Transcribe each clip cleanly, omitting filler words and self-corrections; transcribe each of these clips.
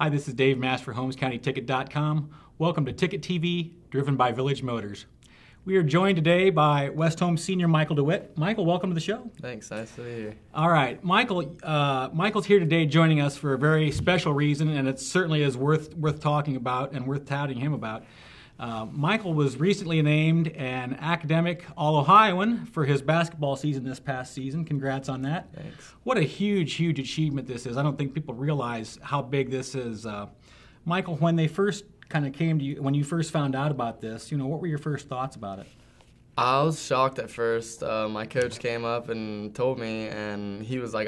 Hi, this is Dave Mast for HolmesCountyTicket.com. Welcome to Ticket TV, driven by Village Motors. We are joined today by West Holmes senior Michael DeWitt. Michael, welcome to the show. Thanks, nice to be here. All right, Michael's here today joining us for a very special reason, and it certainly is worth talking about and worth touting him about. Michael was recently named an academic All Ohioan for his basketball season this past season. Congrats on that. Thanks. What a huge achievement this is. I don't think people realize how big this is. Michael, when they first kind of came to you, when you first found out about this, what were your first thoughts about it? I was shocked at first. My coach came up and told me, and he was like,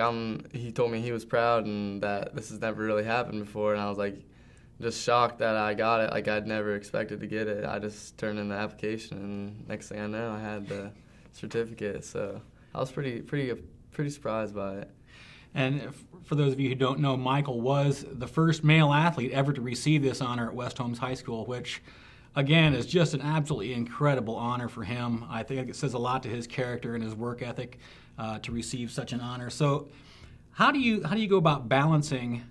he told me he was proud and that this has never really happened before, and I was like, just shocked that I got it. Like, I'd never expected to get it. I just turned in the application, and next thing I know, I had the certificate. So I was pretty surprised by it. And for those of you who don't know, Michael was the first male athlete ever to receive this honor at West Holmes High School, which, again, is just an absolutely incredible honor for him. I think it says a lot to his character and his work ethic to receive such an honor. So how do you go about balancing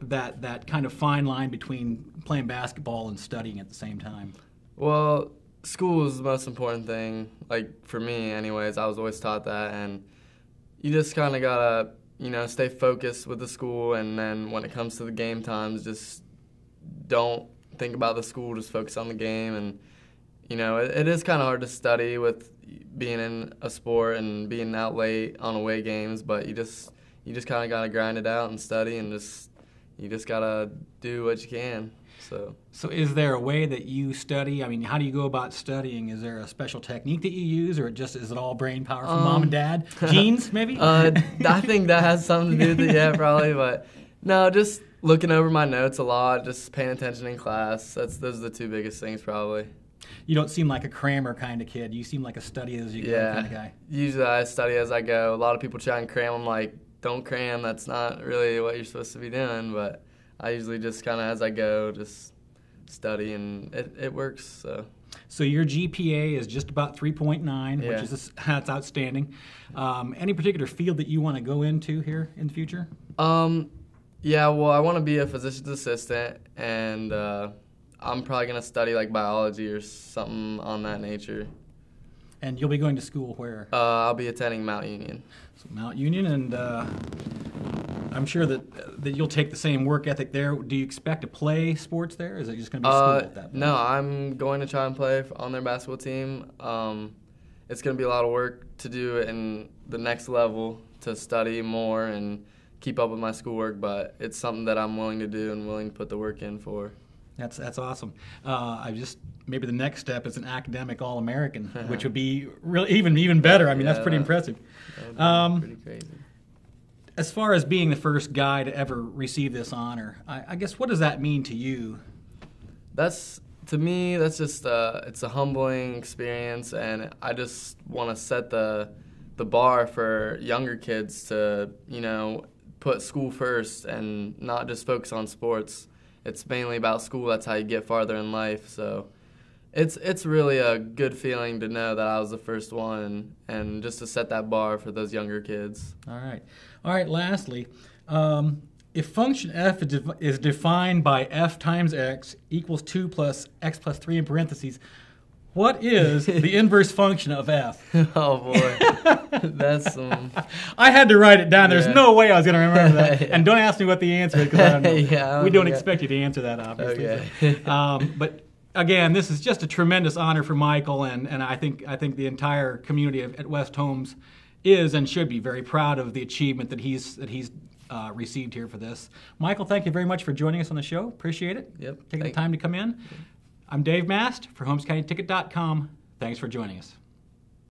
that kind of fine line between playing basketball and studying at the same time? Well, school is the most important thing. Like, for me anyways, I was always taught that, and you just kind of gotta, stay focused with the school, and then when it comes to the game times, just don't think about the school, just focus on the game. And, it is kind of hard to study with being in a sport and being out late on away games, but you just kind of gotta grind it out and study, and you just gotta do what you can. So is there a way that you study? I mean, how do you go about studying? Is there a special technique that you use, or is it all brain power from mom and dad? Genes, maybe? I think that has something to do with it, yeah, probably. But no, just looking over my notes a lot, just paying attention in class. Those are the two biggest things, probably. You don't seem like a crammer kind of kid. You seem like a study as you go kind of guy. Usually I study as I go. A lot of people try and cram. I'm like, don't cram. That's not really what you're supposed to be doing. But I usually just kind of as I go, just study, and it works. So your GPA is just about 3.9, which is that's outstanding. Any particular field that you want to go into here in the future? Yeah, well, I want to be a physician's assistant, and I'm probably going to study like biology or something on that nature. And you'll be going to school where? I'll be attending Mount Union. So Mount Union, and I'm sure that you'll take the same work ethic there. Do you expect to play sports there, or is it just going to be school at that point? No, I'm going to try and play on their basketball team. It's going to be a lot of work to do in the next level, to study more and keep up with my schoolwork, but it's something that I'm willing to do and willing to put the work in for. That's awesome. Maybe the next step is an academic All-American, which would be really even better. I mean, that's pretty impressive. That would be pretty crazy. As far as being the first guy to ever receive this honor, I guess, what does that mean to you? To me, that's just it's a humbling experience, and I just want to set the bar for younger kids to, put school first and not just focus on sports. It's mainly about school. That's how you get farther in life. So it's really a good feeling to know that I was the first one, and just to set that bar for those younger kids. All right. Lastly, if function f is defined by f times x equals 2 plus x plus 3 in parentheses, what is the inverse function of f? Oh, boy. That's I had to write it down. There's no way I was going to remember that. And don't ask me what the answer is, because I don't know. We don't expect you to answer that, obviously. Okay. But again, this is just a tremendous honor for Michael, and I think the entire community at West Holmes is and should be very proud of the achievement that he's received here for this. Michael, thank you very much for joining us on the show. Appreciate it. Yep. Taking the time to come in. I'm Dave Mast for HolmesCountyTicket.com. Thanks for joining us.